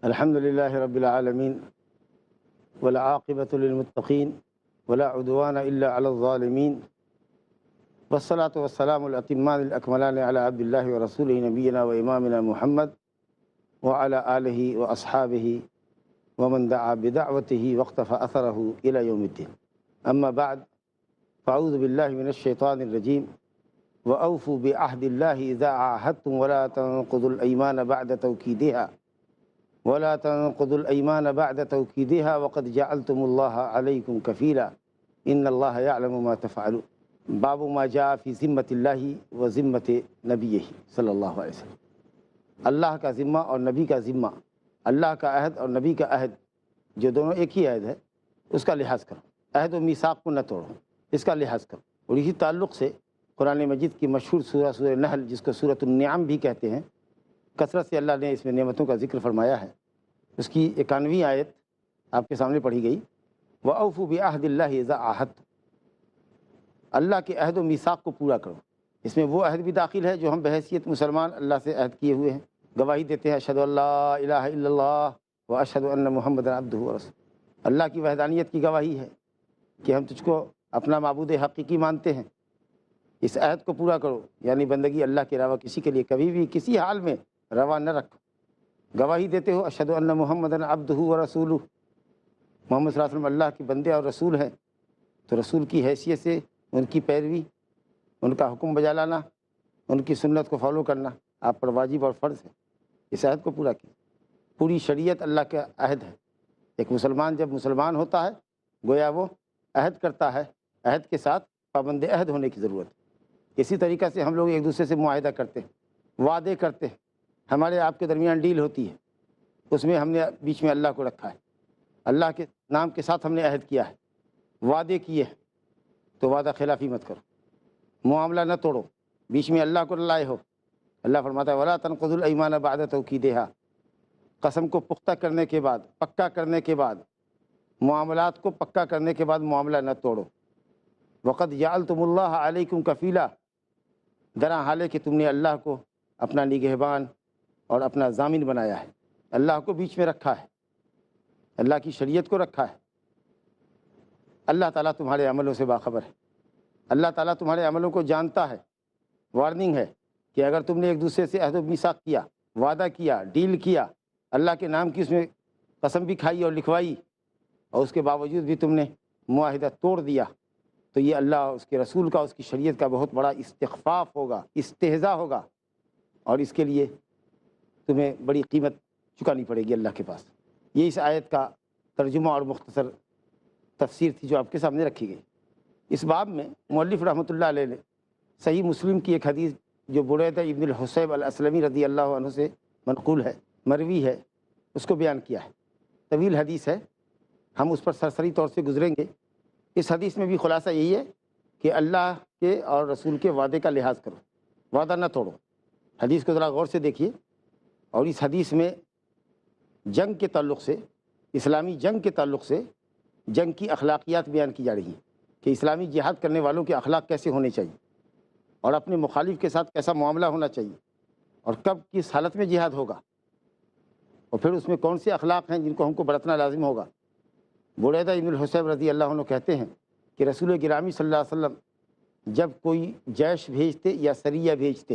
الحمد لله رب العالمين والعاقبة للمتقين ولا عدوان إلا على الظالمين والصلاة والسلام الأتمان الأكملان على عبد الله ورسوله نبينا وإمامنا محمد وعلى آله وأصحابه ومن دعا بدعوته واقتفى أثره إلى يوم الدين. أما بعد، فأعوذ بالله من الشيطان الرجيم. وأوفوا بعهد الله إذا عاهدتم ولا تنقضوا الأيمان بعد توكيدها وقد جعلتم الله عليكم كفيلا إن الله يعلم ما تفعلون. باب ما جاء في ذمة الله وذمة نبيه صلی اللہ علیہ وسلم. اللہ کا ذمہ اور نبی کا ذمہ، اللہ کا عہد اور نبی کا عہد جو دونوں ایک ہی عہد ہے، اس کا لحاظ کرو. عہد و میثاق کو نہ توڑو، اس کا لحاظ کرو. اور اسی تعلق سے قرآن مجید کی مشہور سورہ نحل، جس کو سورۃ النعم بھی کہتے ہیں، کثرت سے اللہ نے اس میں نعمتوں کا ذکر فرمایا ہے. اس کی 91ویں آیت آپ کے سامنے پڑھی گئی. وَأَوْفُوا بِعَهْدِ اللَّهِ إِذَا عَاهَدتُّم. اللہ کے عہد و میثاق کو پورا کرو. اس میں وہ عہد بھی داخل ہے جو ہم بحیثیت مسلمان اللہ سے عہد کیے ہوئے ہیں، گواہی دیتے ہیں اشہد ان لا الہ الا اللہ واشہد ان محمد عبدہ ورسولہ. اللہ کی وحدانیت کی گواہی ہے کہ ہم تجھ کو اپنا معبود حقیقی مانتے ہیں. اس عہد کو پورا کرو، یعنی بندگی اللہ کے علاوہ کسی کے لیے کبھی بھی کسی حال میں روا نہ رکھو. گواہی دیتے ہو اشہد ان محمد عبدہ ورسولہ، محمد صلی اللہ علیہ وسلم اللہ کے بندے اور رسول ہیں. تو رسول کی حیثیت سے ان کی پیروی، ان کا حکم بجا لانا، ان کی سنت کو فالو کرنا آپ پر واجب اور فرض ہے. اس عہد کو پورا کیا. پوری شریعت اللہ کا عہد ہے. ایک مسلمان جب مسلمان ہوتا ہے گویا وہ عہد کرتا ہے، عہد کے ساتھ پابند عہد ہونے کی ضرورت ہے. اسی طریقہ سے ہم لوگ ایک دوسرے سے معاہدہ کرتے ہیں، وعدے کرتے ہیں. ہمارے آپ کے درمیان ڈیل ہوتی ہے، اس میں ہم نے بیچ میں اللہ کو رکھا ہے، اللہ کے نام کے ساتھ ہم نے عہد کیا ہے، وعدے کیے ہیں. تو وعدہ خلافی مت کرو، معاملہ نہ توڑو، بیچ میں اللہ کو لائے ہو. اللہ فرماتا ہے وَلَا تَنْقُضُوا الْأَيْمَانَ بَعْدَ تَوْكِيدِهَا. قسم کو پختہ کرنے کے بعد، پکا کرنے کے بعد، معاملات کو پکا کرنے کے بعد معاملہ نہ توڑو. وَقَدْ جَعَلْتُمُ اللَّهَ عَلَيْكُمْ كَفِيلًا. درا حال ہے کہ تم نے اللہ کو اپنا نگہبان اور اپنا ضامن بنایا ہے. اللہ کو بیچ میں رکھا ہے، اللہ کی شریعت کو رکھا ہے. اللہ تعالیٰ تمہارے عملوں سے باخبر ہے، اللہ تعالیٰ تمہارے عملوں کو جانتا ہے. وارننگ ہے کہ اگر تم نے ایک دوسرے سے عہد و میثاق کیا، وعدہ کیا، ڈیل کیا، اللہ کے نام کی اس میں قسم بھی کھائی اور لکھوائی، اور اس کے باوجود بھی تم نے معاہدہ توڑ دیا، تو یہ اللہ، اس کے رسول کا، اس کی شریعت کا بہت بڑا استخفاف ہوگا، استہزاء ہوگا، اور اس کے لیے تمہیں بڑی قیمت چکانی پڑے گی اللہ کے پاس. یہ اس آیت کا ترجمہ اور مختصر تفسیر تھی جو آپ کے سامنے رکھی گئی. اس باب میں مؤلف رحمۃ اللہ علیہ نے صحیح مسلم کی ایک حدیث جو بریدہ ابن الحصیب الاسلمی رضی اللہ عنہ سے منقول ہے، مروی ہے، اس کو بیان کیا ہے. طویل حدیث ہے، ہم اس پر سرسری طور سے گزریں گے. اس حدیث میں بھی خلاصہ یہی ہے کہ اللہ کے اور رسول کے وعدے کا لحاظ کرو، وعدہ نہ توڑو. حدیث کو ذرا غور سے دیکھیے. اور اس حدیث میں جنگ کے تعلق سے، اسلامی جنگ کے تعلق سے جنگ کی اخلاقیات بیان کی جا رہی ہیں کہ اسلامی جہاد کرنے والوں کے اخلاق کیسے ہونے چاہیے، اور اپنے مخالف کے ساتھ کیسا معاملہ ہونا چاہیے، اور کب کس حالت میں جہاد ہوگا، اور پھر اس میں کون سے اخلاق ہیں جن کو ہم کو برتنا لازم ہوگا. بریدہ ابن الحصیب رضی اللہ عنہ کہتے ہیں کہ رسول گرامی صلی اللہ علیہ وسلم جب کوئی جیش بھیجتے یا سریہ بھیجتے،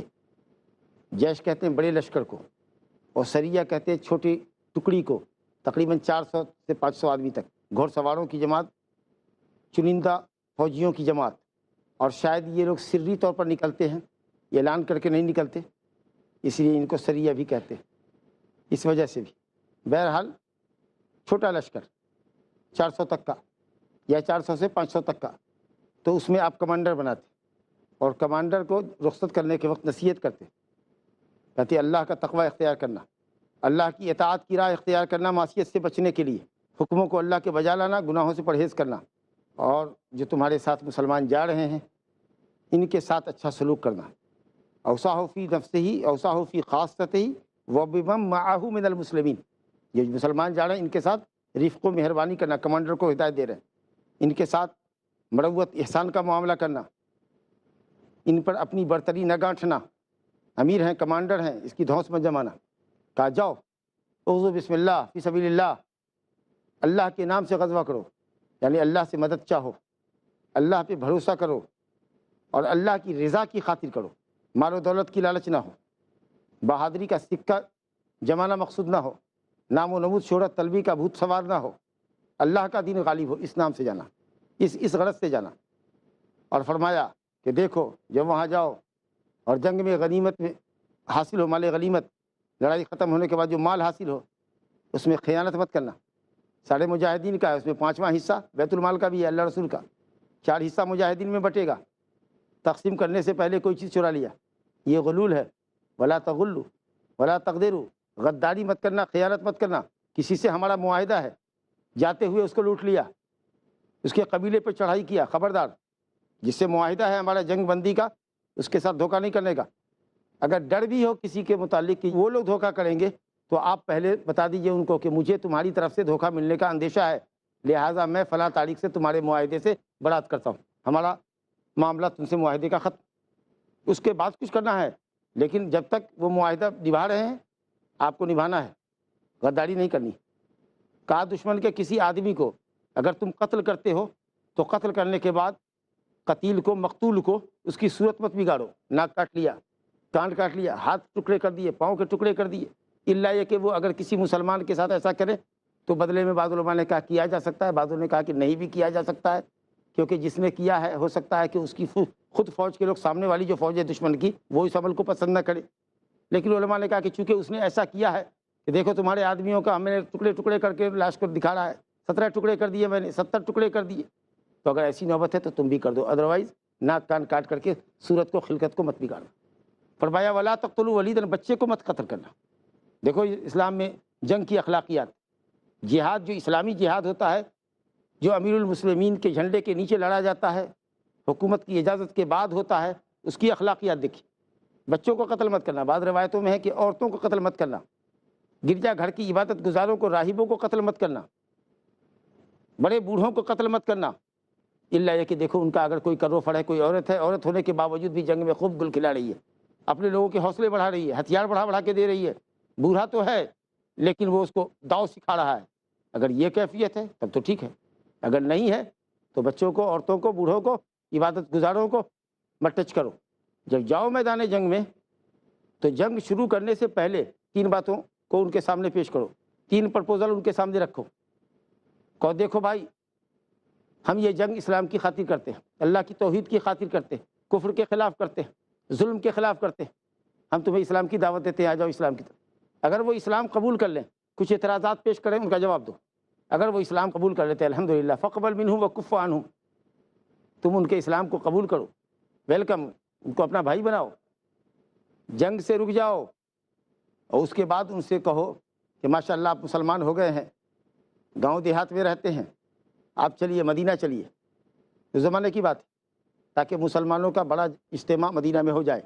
جیش کہتے ہیں بڑے لشکر کو، اور سریہ کہتے ہیں چھوٹی ٹکڑی کو، تقریباً 400 سے 500 آدمی تک، گھوڑ سواروں کی جماعت، چنندہ فوجیوں کی جماعت. اور شاید یہ لوگ سری طور پر نکلتے ہیں، اعلان کر کے نہیں نکلتے، اس لیے ان کو سریہ بھی کہتے ہیں. اس وجہ سے بھی بہرحال چھوٹا لشکر 400 تک کا یا 400 سے 500 تک کا، تو اس میں آپ کمانڈر بناتے اور کمانڈر کو رخصت کرنے کے وقت نصیحت کرتے، کہتے اللہ کا تقوی اختیار کرنا، اللہ کی اطاعت کی راہ اختیار کرنا معصیت سے بچنے کے لیے، حکموں کو اللہ کے بجا لانا، گناہوں سے پرہیز کرنا، اور جو تمہارے ساتھ مسلمان جا رہے ہیں ان کے ساتھ اچھا سلوک کرنا، اوصاہ فی نفسہ اوصاہ فی خاصتہ وبمن معہ من المسلمین، یہ جو مسلمان جا رہے ہیں ان کے ساتھ رفق و مہربانی کرنا، کمانڈر کو ہدایت دے رہے ہیں، ان کے ساتھ مروت احسان کا معاملہ کرنا، ان پر اپنی برتری نہ گانٹھنا، امیر ہیں کمانڈر ہیں اس کی دھونس مت جمانا، کہا جاؤ اعوذ بسم اللہ فی سبیل اللہ، اللہ کے نام سے غزوہ کرو، یعنی اللہ سے مدد چاہو، اللہ پہ بھروسہ کرو اور اللہ کی رضا کی خاطر کرو، مال و دولت کی لالچ نہ ہو، بہادری کا سکہ جمانا مقصود نہ ہو، نام و نمود شہرت طلبی کا بھوت سوار نہ ہو، اللہ کا دین غالب ہو، اس نام سے جانا، اس غرض سے جانا۔ اور فرمایا کہ دیکھو جب وہاں جاؤ اور جنگ میں غنیمت میں حاصل ہو، مال غنیمت، لڑائی ختم ہونے کے بعد جو مال حاصل ہو اس میں خیانت مت کرنا، سارے مجاہدین کا ہے، اس میں 5واں حصہ بیت المال کا بھی ہے، اللہ رسول کا، 4 حصہ مجاہدین میں بٹے گا، تقسیم کرنے سے پہلے کوئی چیز چرا لیا یہ غلول ہے، ولا تغلوا ولا تقدروا، غداری مت کرنا، خیانت مت کرنا، کسی سے ہمارا معاہدہ ہے، جاتے ہوئے اس کو لوٹ لیا، اس کے قبیلے پہ چڑھائی کیا، خبردار، جس سے معاہدہ ہے ہمارا جنگ بندی کا اس کے ساتھ دھوکہ نہیں کرنے کا، اگر ڈر بھی ہو کسی کے متعلق کہ وہ لوگ دھوکہ کریں گے تو آپ پہلے بتا دیجئے ان کو کہ مجھے تمہاری طرف سے دھوکہ ملنے کا اندیشہ ہے، لہٰذا میں فلاں تاریخ سے تمہارے معاہدے سے برات کرتا ہوں، ہمارا معاملہ تم سے معاہدے کا ختم، اس کے بعد کچھ کرنا ہے، لیکن جب تک وہ معاہدہ نبھا رہے ہیں آپ کو نبھانا ہے، غداری نہیں کرنی۔ کہا دشمن کے کسی آدمی کو اگر تم قتل کرتے ہو تو قتل کرنے کے بعد قتیل کو مقتول کو اس کی صورت مت بگاڑو، ناک کاٹ لیا، کان کاٹ لیا، ہاتھ ٹکڑے کر دیے، پاؤں کے ٹکڑے کر دیے، الا یہ کہ وہ اگر کسی مسلمان کے ساتھ ایسا کرے تو بدلے میں بعض علماء نے کہا کیا جا سکتا ہے، بعضوں نے کہا کہ نہیں بھی کیا جا سکتا ہے، کیونکہ جس نے کیا ہے ہو سکتا ہے کہ اس کی خود فوج کے لوگ، سامنے والی جو فوج ہے دشمن کی، وہ اس عمل کو پسند نہ کرے، لیکن علماء نے کہا کہ چونکہ اس نے ایسا کیا ہے کہ دیکھو تمہارے آدمیوں کا ہم نے ٹکڑے ٹکڑے کر کے لاش کو دکھا رہا ہے، 17 ٹکڑے کر دیے میں نے، 70 ٹکڑے کر دیے، تو اگر ایسی نوبت ہے تو تم بھی کر دو، ادروائز ناک کان کاٹ کر کے صورت کو، خلقت کو مت بگاڑو۔ فرمایا ولا تقتلوا ولیدا، بچے کو مت قتل کرنا۔ دیکھو اسلام میں جنگ کی اخلاقیات، جہاد جو اسلامی جہاد ہوتا ہے، جو امیر المسلمین کے جھنڈے کے نیچے لڑا جاتا ہے، حکومت کی اجازت کے بعد ہوتا ہے، اس کی اخلاقیات دیکھیے۔ بچوں کو قتل مت کرنا، بعض روایتوں میں ہے کہ عورتوں کو قتل مت کرنا، گرجا گھر کی عبادت گزاروں کو، راہبوں کو قتل مت کرنا، بڑے بوڑھوں کو قتل مت کرنا، الا یہ کہ دیکھو ان کا اگر کوئی کرو فڑ ہے، کوئی عورت ہے، عورت ہونے کے باوجود بھی جنگ میں خوب گل کھلا رہی ہے، اپنے لوگوں کے حوصلے بڑھا رہی ہے، ہتھیار بڑھا بڑھا کے دے رہی ہے، بوڑھا تو ہے لیکن وہ اس کو داؤ سکھا رہا ہے، اگر یہ کیفیت ہے تب تو ٹھیک ہے، اگر نہیں ہے تو بچوں کو، عورتوں کو، بوڑھوں کو، عبادت گزاروں کو مت ٹچ کرو۔ جب جاؤ میدان جنگ میں تو جنگ شروع کرنے سے پہلے 3 باتوں کو ان کے سامنے پیش کرو، 3 پرپوزل ان کے سامنے رکھو، کہو دیکھو بھائی ہم یہ جنگ اسلام کی خاطر کرتے ہیں، اللہ کی توحید کی خاطر کرتے ہیں، کفر کے خلاف کرتے ہیں، ظلم کے خلاف کرتے ہیں، ہم تمہیں اسلام کی دعوت دیتے ہیں، آ جاؤ اسلام کی طرف۔ اگر وہ اسلام قبول کر لیں، کچھ اعتراضات پیش کریں، ان کا جواب دو، اگر وہ اسلام قبول کر لیتے ہیں الحمدللہ، فقبل منہم وکف عنہم، تم ان کے اسلام کو قبول کرو، ویلکم، ان کو اپنا بھائی بناؤ، جنگ سے رک جاؤ، اور اس کے بعد ان سے کہو کہ ماشاءاللہ آپ مسلمان ہو گئے ہیں، گاؤں دیہات میں رہتے ہیں، آپ چلیے مدینہ چلیے، اس زمانے کی بات ہے، تاکہ مسلمانوں کا بڑا اجتماع مدینہ میں ہو جائے،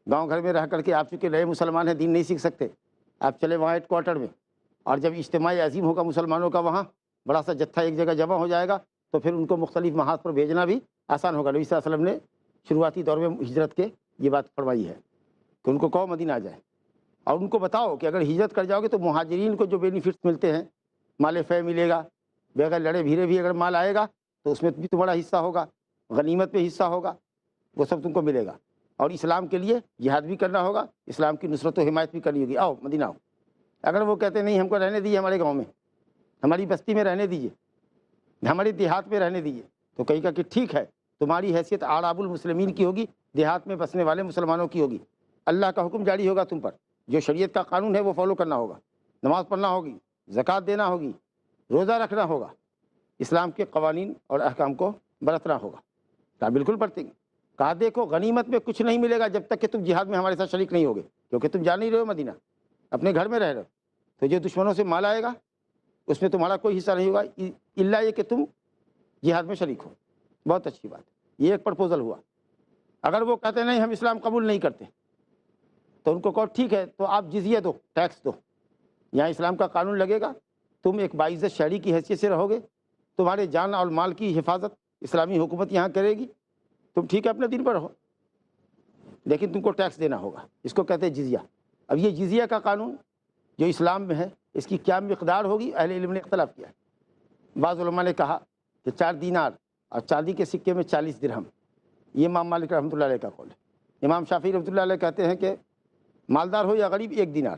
گاؤں گھر میں رہ کر کے آپ چونکہ نئے مسلمان ہیں، دین نہیں سیکھ سکتے، آپ چلے وہاں ہیڈ کوارٹر میں، اور جب اجتماع عظیم ہوگا مسلمانوں کا، وہاں بڑا سا جتھا ایک جگہ جمع ہو جائے گا، تو پھر ان کو مختلف محاذ پر بھیجنا بھی آسان ہوگا۔ نبی صلی اللہ علیہ وسلم نے شروعاتی دور میں ہجرت کے یہ بات فرمائی ہے کہ ان کو کہو مدینہ آ جائے، اور ان کو بتاؤ کہ اگر ہجرت کر جاؤ گے تو مہاجرین کو جو بینیفٹس ملتے ہیں، مال فے ملے گا، بغیر لڑے بھیرے بھی اگر مال آئے گا تو اس میں بھی تمہارا حصہ ہوگا، غنیمت پہ حصہ ہوگا، وہ سب تم کو ملے گا، اور اسلام کے لیے جہاد بھی کرنا ہوگا، اسلام کی نصرت و حمایت بھی کرنی ہوگی، آؤ مدینہ آؤ۔ اگر وہ کہتے نہیں ہم کو رہنے دیجیے ہمارے گاؤں میں، ہماری بستی میں رہنے دیجیے، ہمارے دیہات میں رہنے دیجیے، تو کہیں گا کہ ٹھیک ہے، تمہاری حیثیت اعراب المسلمین کی ہوگی، دیہات میں بسنے والے مسلمانوں کی ہوگی، اللہ کا حکم جاری ہوگا تم پر، جو شریعت کا قانون ہے وہ فالو کرنا ہوگا، نماز پڑھنا ہوگی، زکوٰۃ دینا ہوگی، روزہ رکھنا ہوگا، اسلام کے قوانین اور احکام کو برتنا ہوگا۔ کہا بالکل پڑھتے ہیں۔ کہا دیکھو غنیمت میں کچھ نہیں ملے گا جب تک کہ تم جہاد میں ہمارے ساتھ شریک نہیں ہوگے، کیونکہ تم جا نہیں رہے ہو مدینہ، اپنے گھر میں رہ رہے ہو، تو جو دشمنوں سے مال آئے گا اس میں تمہارا کوئی حصہ نہیں ہوگا الا یہ کہ تم جہاد میں شریک ہو۔ بہت اچھی بات ہے، یہ ایک پرپوزل ہوا۔ اگر وہ کہتے نہیں ہم اسلام قبول نہیں کرتے تو ان کو کہو ٹھیک ہے تو آپ جزیہ دو، ٹیکس دو، یہاں اسلام کا قانون لگے گا، تم ایک باعزت شہری کی حیثیت سے رہو گے، تمہارے جان اور مال کی حفاظت اسلامی حکومت یہاں کرے گی، تم ٹھیک ہے اپنے دین پر رہو، لیکن تم کو ٹیکس دینا ہوگا۔ اس کو کہتے ہیں جزیہ۔ اب یہ جزیہ کا قانون جو اسلام میں ہے اس کی کیا مقدار ہوگی، اہل علم نے اختلاف کیا ہے۔ بعض علماء نے کہا کہ 4 دینار اور چاندی کے سکے میں 40 درہم، یہ امام مالک رحمۃ اللہ علیہ کا قول ہے۔ امام شافعی رحمۃ اللہ علیہ کہتے ہیں کہ مالدار ہو یا غریب 1 دینار۔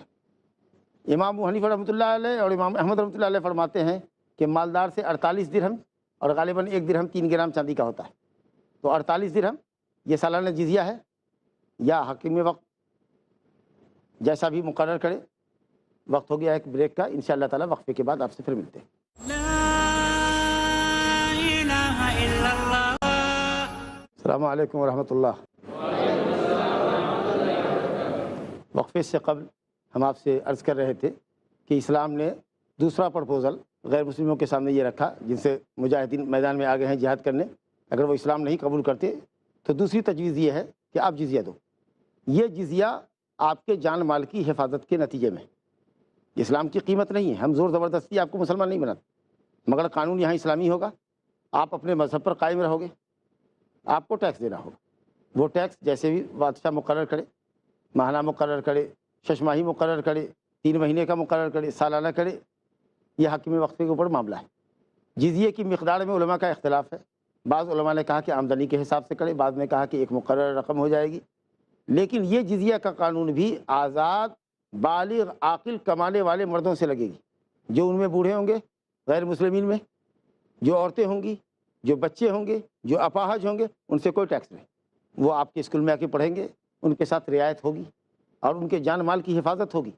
امام ابو حنیفہ رحمۃ اللہ علیہ اور امام احمد رحمۃ اللہ علیہ فرماتے ہیں کہ مالدار سے 48 درہم، اور غالباً 1 درہم 3 گرام چاندی کا ہوتا ہے، تو 48 درہم یہ سالانہ جزیہ ہے، یا حاکم وقت جیسا بھی مقرر کرے۔ وقت ہو گیا ایک بریک کا، انشاءاللہ تعالی وقفے کے بعد آپ سے پھر ملتے ہیں۔ السلام علیکم ورحمۃ اللہ۔ وقفے سے قبل ہم آپ سے عرض کر رہے تھے کہ اسلام نے دوسرا پرپوزل غیر مسلموں کے سامنے یہ رکھا، جن سے مجاہدین میدان میں آگے ہیں جہاد کرنے، اگر وہ اسلام نہیں قبول کرتے تو دوسری تجویز یہ ہے کہ آپ جزیہ دو۔ یہ جزیہ آپ کے جان مال کی حفاظت کے نتیجے میں، اسلام کی قیمت نہیں ہے، ہم زور زبردستی آپ کو مسلمان نہیں بناتے، مگر قانون یہاں اسلامی ہوگا، آپ اپنے مذہب پر قائم رہو گے، آپ کو ٹیکس دینا ہوگا۔ وہ ٹیکس جیسے بھی بادشاہ مقرر کرے، ماہانہ مقرر کرے، 6 ماہی مقرر کرے، 3 مہینے کا مقرر کرے، سالانہ کرے، یہ حاکم وقفے کے اوپر معاملہ ہے۔ جزیے کی مقدار میں علماء کا اختلاف ہے، بعض علماء نے کہا کہ آمدنی کے حساب سے کرے، بعض نے کہا کہ ایک مقرر رقم ہو جائے گی، لیکن یہ جزیہ کا قانون بھی آزاد بالغ عاقل کمانے والے مردوں سے لگے گی، جو ان میں بوڑھے ہوں گے غیر مسلمین میں، جو عورتیں ہوں گی، جو بچے ہوں گے، جو اپاہج ہوں گے، ان سے کوئی ٹیکس نہیں۔ وہ آپ کے اسکول میں آ کے پڑھیں گے، ان کے ساتھ رعایت ہوگی اور ان کے جان مال کی حفاظت ہوگی،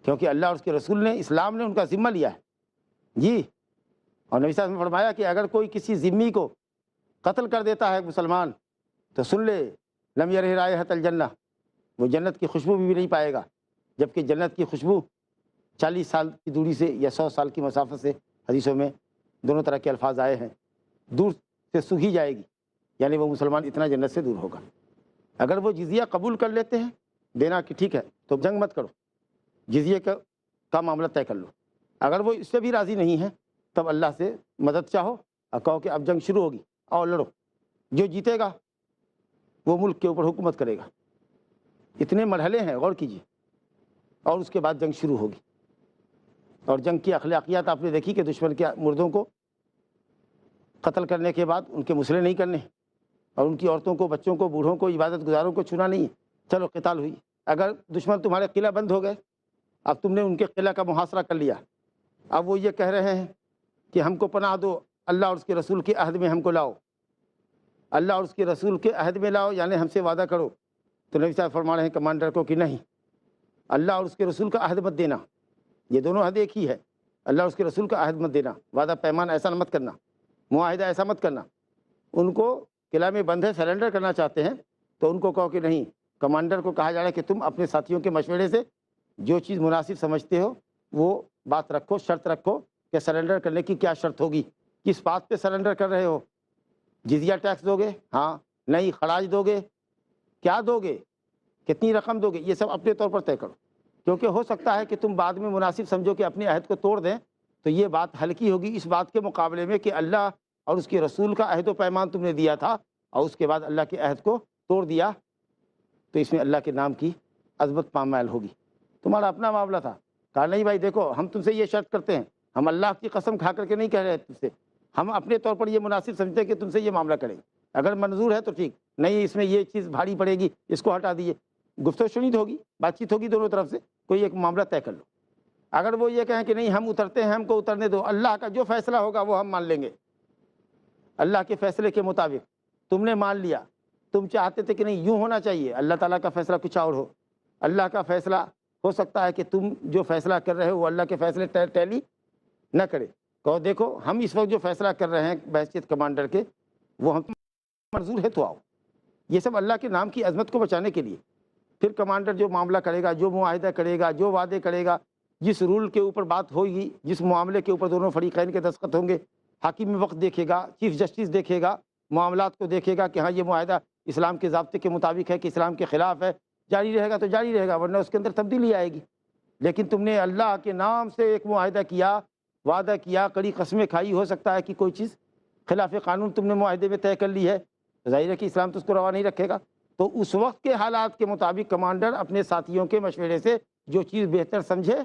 کیونکہ اللہ اور اس کے رسول نے، اسلام نے ان کا ذمہ لیا ہے جی۔ اور نبی صلی اللہ علیہ وسلم نے فرمایا کہ اگر کوئی کسی ذمی کو قتل کر دیتا ہے مسلمان تو سن لے، لم یرہ رائحۃ الجنہ، وہ جنت کی خوشبو بھی نہیں پائے گا، جبکہ جنت کی خوشبو 40 سال کی دوری سے یا 100 سال کی مسافت سے، حدیثوں میں دونوں طرح کے الفاظ آئے ہیں، دور سے سوکھی جائے گی، یعنی وہ مسلمان اتنا جنت سے دور ہوگا۔ اگر وہ جزیہ قبول کر لیتے ہیں دینا کہ ٹھیک ہے تو جنگ مت کرو، جزیے کا معاملہ طے کر لو۔ اگر وہ اس سے بھی راضی نہیں ہیں تب اللہ سے مدد چاہو اور کہو کہ اب جنگ شروع ہوگی، اور لڑو، جو جیتے گا وہ ملک کے اوپر حکومت کرے گا۔ اتنے مرحلے ہیں، غور کیجیے، اور اس کے بعد جنگ شروع ہوگی۔ اور جنگ کی اخلاقیات آپ نے دیکھی کہ دشمن کے مردوں کو قتل کرنے کے بعد ان کے مسئلے نہیں کرنے، اور ان کی عورتوں کو، بچوں کو، بوڑھوں کو، عبادت گزاروں کو چھونا نہیں ہے۔ چلو قتال ہوئی، اگر دشمن تمہارے قلعہ بند ہو گئے، اب تم نے ان کے قلعہ کا محاصرہ کر لیا، اب وہ یہ کہہ رہے ہیں کہ ہم کو پناہ دو، اللہ اور اس کے رسول کے عہد میں ہم کو لاؤ، اللہ اور اس کے رسول کے عہد میں لاؤ، یعنی ہم سے وعدہ کرو، تو نبی صاحب فرما رہے ہیں کمانڈر کو کہ نہیں، اللہ اور اس کے رسول کا عہد مت دینا، یہ دونوں عہد ایک ہی ہے، اللہ اور اس کے رسول کا عہد مت دینا، وعدہ پیمان ایسا مت کرنا، معاہدہ ایسا مت کرنا۔ ان کو قلعہ میں بند ہے، سرنڈر کرنا چاہتے ہیں، تو ان کو کہو کہ نہیں، کمانڈر کو کہا جا رہا ہے کہ تم اپنے ساتھیوں کے مشورے سے جو چیز مناسب سمجھتے ہو وہ بات رکھو، شرط رکھو کہ سرنڈر کرنے کی کیا شرط ہوگی، کس بات پہ سرنڈر کر رہے ہو، جزیہ ٹیکس دو گے؟ ہاں، نہیں، خراج دو گے؟ کیا دو گے؟ کتنی رقم دو گے؟ یہ سب اپنے طور پر طے کرو، کیونکہ ہو سکتا ہے کہ تم بعد میں مناسب سمجھو کہ اپنے عہد کو توڑ دیں، تو یہ بات ہلکی ہوگی اس بات کے مقابلے میں کہ اللہ اور اس کے رسول کا عہد و پیمان تم نے دیا تھا اور اس کے بعد اللہ کے عہد کو توڑ دیا، تو اس میں اللہ کے نام کی عظمت پامال ہوگی۔ تمہارا اپنا معاملہ تھا، کہا نہیں بھائی دیکھو ہم تم سے یہ شرط کرتے ہیں، ہم اللہ کی قسم کھا کر کے نہیں کہہ رہے تم سے، ہم اپنے طور پر یہ مناسب سمجھتے ہیں کہ تم سے یہ معاملہ کریں، اگر منظور ہے تو ٹھیک، نہیں اس میں یہ چیز بھاری پڑے گی، اس کو ہٹا دیجیے، گفتگو شنید ہوگی، بات چیت ہوگی دونوں طرف سے، کوئی ایک معاملہ طے کر لو۔ اگر وہ یہ کہیں کہ نہیں ہم اترتے ہیں، ہم کو اترنے دو، اللہ کا جو فیصلہ ہوگا وہ ہم مان لیں گے، اللہ کے فیصلے کے مطابق، تم نے مان لیا، تم چاہتے تھے کہ نہیں یوں ہونا چاہیے، اللہ تعالیٰ کا فیصلہ کچھ اور ہو، اللہ کا فیصلہ ہو سکتا ہے کہ تم جو فیصلہ کر رہے ہو وہ اللہ کے فیصلے ٹیلی نہ کرے، کہو دیکھو ہم اس وقت جو فیصلہ کر رہے ہیں بحیثیت کمانڈر کے، وہ ہم منظور ہے تو آؤ. یہ سب اللہ کے نام کی عظمت کو بچانے کے لیے. پھر کمانڈر جو معاملہ کرے گا، جو معاہدہ کرے گا، جو وعدے کرے گا، جس رول کے اوپر بات ہوگی، جس معاملے کے اوپر دونوں فریقین کے دستخط ہوں گے، حاکم وقت دیکھے گا، چیف جسٹس دیکھے گا، معاملات کو دیکھے گا کہ ہاں یہ معاہدہ اسلام کے ضابطے کے مطابق ہے کہ اسلام کے خلاف ہے، جاری رہے گا تو جاری رہے گا، ورنہ اس کے اندر تبدیلی آئے گی. لیکن تم نے اللہ کے نام سے ایک معاہدہ کیا، وعدہ کیا، کڑی قسمیں کھائی، ہو سکتا ہے کہ کوئی چیز خلاف قانون تم نے معاہدے میں طے کر لی ہے، ظاہر ہے کہ اسلام تو اس کو روا نہیں رکھے گا. تو اس وقت کے حالات کے مطابق کمانڈر اپنے ساتھیوں کے مشورے سے جو چیز بہتر سمجھے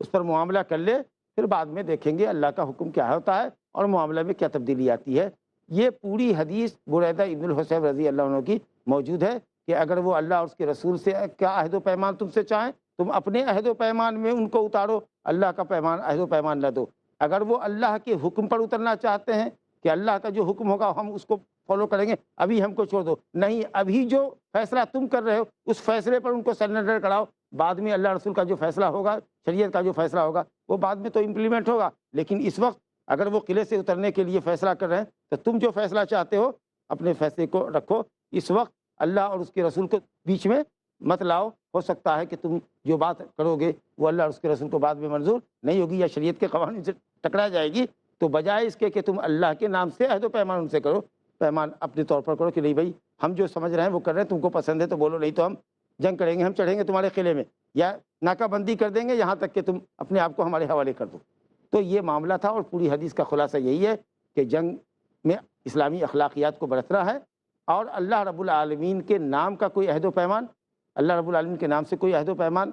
اس پر معاملہ کر لے، پھر بعد میں دیکھیں گے اللہ کا حکم کیا ہوتا ہے اور معاملہ میں کیا تبدیلی آتی ہے. یہ پوری حدیث بریدہ ابن الحصیب رضی اللہ عنہ کی موجود ہے کہ اگر وہ اللہ اور اس کے رسول سے کیا عہد و پیمان تم سے چاہیں، تم اپنے عہد و پیمان میں ان کو اتارو، اللہ کا پیمان عہد و پیمان نہ دو. اگر وہ اللہ کے حکم پر اترنا چاہتے ہیں کہ اللہ کا جو حکم ہوگا ہم اس کو فالو کریں گے، ابھی ہم کو چھوڑ دو، نہیں، ابھی جو فیصلہ تم کر رہے ہو اس فیصلے پر ان کو سرنڈر کراؤ، بعد میں اللہ رسول کا جو فیصلہ ہوگا، شریعت کا جو فیصلہ ہوگا وہ بعد میں تو امپلیمنٹ ہوگا. لیکن اس وقت اگر وہ قلعے سے اترنے کے لیے فیصلہ کر رہے ہیں تو تم جو فیصلہ چاہتے ہو اپنے فیصلے کو رکھو، اس وقت اللہ اور اس کے رسول کو بیچ میں مت لاؤ. ہو سکتا ہے کہ تم جو بات کرو گے وہ اللہ اور اس کے رسول کو بعد میں منظور نہیں ہوگی یا شریعت کے قوانین سے ٹکرا جائے گی. تو بجائے اس کے کہ تم اللہ کے نام سے عہد و پیمان ان سے کرو، پیمان اپنے طور پر کرو کہ نہیں بھائی ہم جو سمجھ رہے ہیں وہ کر رہے ہیں، تم کو پسند ہے تو بولو، نہیں تو ہم جنگ کریں گے، ہم چڑھیں گے تمہارے قلعے میں یا ناکہ بندی کر دیں گے یہاں تک کہ تم اپنے آپ کو ہمارے حوالے کر دو. تو یہ معاملہ تھا اور پوری حدیث کا خلاصہ یہی ہے کہ جنگ میں اسلامی اخلاقیات کو برتنا ہے اور اللہ رب العالمین کے نام کا کوئی عہد و پیمان، اللہ رب العالمین کے نام سے کوئی عہد و پیمان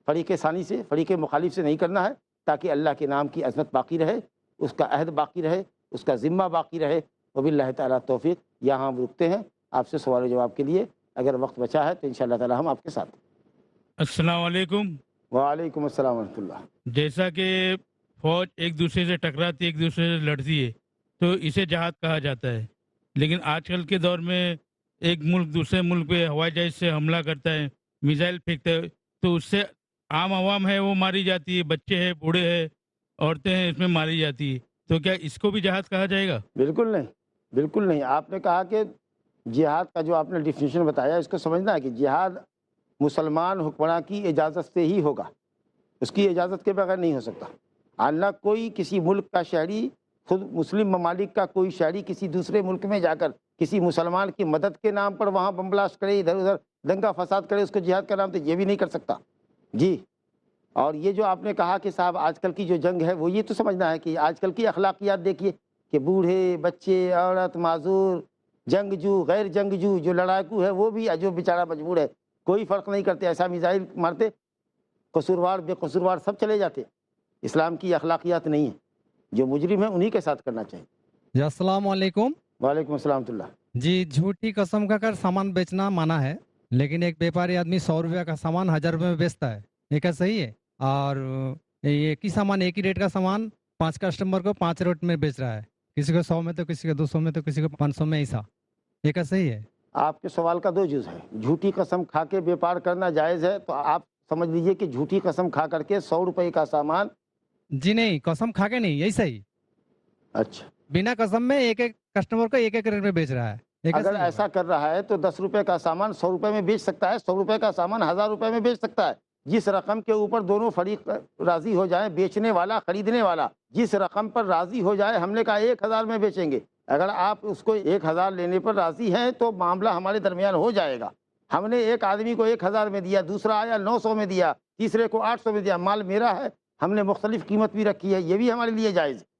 فریق ثانی سے، فریق مخالف سے نہیں کرنا ہے، تاکہ اللہ کے نام کی عظمت باقی رہے، اس کا عہد باقی رہے، اس کا ذمہ باقی رہے. وباللہ تعالیٰ توفیق. یہاں ہم رکتے ہیں آپ سے سوال و جواب کے لیے، اگر وقت بچا ہے تو انشاءاللہ تعالیٰ ہم آپ کے ساتھ. السلام علیکم. وعلیکم السلام ورحمۃ اللہ. جیسا کہ فوج ایک دوسرے سے ٹکراتی، ایک دوسرے سے لڑتی ہے تو اسے جہاد کہا جاتا ہے، لیکن آج کل کے دور میں ایک ملک دوسرے ملک پہ ہوائی جہاز سے حملہ کرتا ہے، میزائل پھینکتا ہے، تو اس سے عام عوام ہے وہ ماری جاتی ہے، بچے ہیں، بوڑھے ہیں، عورتیں ہیں، اس میں ماری جاتی ہے. تو کیا اس کو بھی جہاد کہا جائے گا؟ بالکل نہیں، بالکل نہیں. آپ نے کہا کہ جہاد کا جو آپ نے ڈیفینیشن بتایا اس کو سمجھنا ہے کہ جہاد مسلمان حکمراں کی اجازت سے ہی ہوگا، اس کی اجازت کے بغیر نہیں ہو سکتا. نہ کوئی کسی ملک کا شہری، خود مسلم ممالک کا کوئی شہری کسی دوسرے ملک میں جا کر کسی مسلمان کی مدد کے نام پر وہاں بم بلاسٹ کرے، ادھر ادھر دنگا فساد کرے، اس کو جہاد کا نام تو یہ بھی نہیں کر سکتا. جی. اور یہ جو آپ نے کہا کہ صاحب آج کل کی جو جنگ ہے وہ یہ تو سمجھنا ہے کہ آج کل کی اخلاقیات دیکھیے کہ بوڑھے، بچے، عورت، معذور، جنگجو، غیر جنگجو، جو لڑاکو ہے وہ بھی جو بیچارہ مجبور ہے، کوئی فرق نہیں کرتے، ایسا میزائل مارتے، قصوروار بے قصوروار سب چلے جاتے. اسلام کی اخلاقیات نہیں ہیں، جو مجرم ہیں انہی کے ساتھ کرنا چاہیے. جی السلام علیکم. وعلیکم السلام ورحمۃ اللہ. جی جھوٹی قسم کھا کر سامان بیچنا منع ہے، لیکن ایک بیپاری آدمی 100 روپے کا سامان 1000 روپے میں بیچتا ہے، یہ کیا صحیح ہے؟ اور ایک ہی سامان، ایک ہی ریٹ کا سامان 5 کسٹمر کو 5 ریٹ میں بیچ رہا ہے، کسی کو 100 میں تو کسی کو 200 میں تو کسی کو 500 میں، ایسا یہ کیا صحیح ہے؟ آپ کے سوال کا دو جز ہے. جھوٹی قسم کھا کے بیپار کرنا جائز ہے تو آپ سمجھ لیجئے کہ جھوٹی قسم کھا کر کے 100 روپے کا سامان. جی نہیں، قسم کھا کے نہیں، یہی صحیح. اچھا، بنا قسم میں ایک ایک کسٹمر کو ایک ایک ریٹ میں بیچ رہا ہے. اگر ایسا کر رہا ہے تو 10 روپے کا سامان 100 روپے میں بیچ سکتا ہے، 100 روپے کا سامان 1000 روپے میں بیچ سکتا ہے. جس رقم کے اوپر دونوں فریق راضی ہو جائیں، بیچنے والا، خریدنے والا، جس رقم پر راضی ہو جائے، ہم نے کہا 1000 میں بیچیں گے، اگر آپ اس کو 1000 لینے پر راضی ہیں تو معاملہ ہمارے درمیان ہو جائے گا. ہم نے ایک آدمی کو 1000 میں دیا، دوسرا آیا 900 میں دیا، تیسرے کو 800 میں دیا، مال میرا ہے، ہم نے مختلف قیمت بھی رکھی ہے، یہ بھی ہمارے لیے جائز ہے.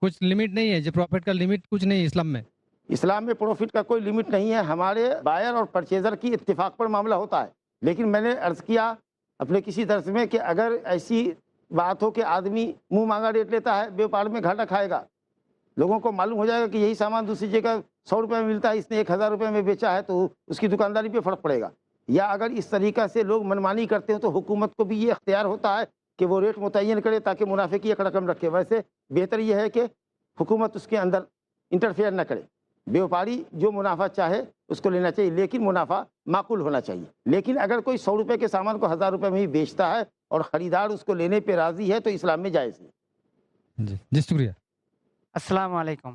کچھ لمٹ نہیں ہے، جو پروفٹ کا لمٹ کچھ نہیں اسلام میں. اسلام میں پروفٹ کا کوئی لمٹ نہیں ہے، ہمارے بائر اور پرچیزر کی اتفاق پر معاملہ ہوتا ہے. لیکن میں نے عرض کیا اپنے کسی درس میں کہ اگر ایسی بات ہو کہ آدمی منہ مانگا ریٹ لیتا ہے، بیوپار میں گھاٹا کھائے گا، لوگوں کو معلوم ہو جائے گا کہ یہی سامان دوسری جگہ 100 روپے میں ملتا ہے، اس نے 1000 روپے میں بیچا ہے، تو اس کی دکانداری پہ فرق پڑے گا. یا اگر اس طریقہ سے لوگ منمانی کرتے ہیں تو حکومت کو بھی یہ اختیار ہوتا ہے کہ وہ ریٹ متعین کرے تاکہ منافع کی ایک رقم رکھے. ویسے بہتر یہ ہے کہ حکومت اس کے اندر انٹرفیئر نہ کرے، بیوپاری جو منافع چاہے اس کو لینا چاہیے، لیکن منافع معقول ہونا چاہیے. لیکن اگر کوئی 100 روپے کے سامان کو 1000 روپے میں ہی بیچتا ہے اور خریدار اس کو لینے پہ راضی ہے تو اسلام میں جائز ہے. جی شکریہ. السلام علیکم.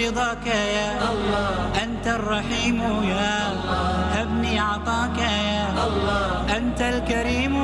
رضاك يا الله أنت الرحيم يا الله هبني عطاك يا الله أنت الكريم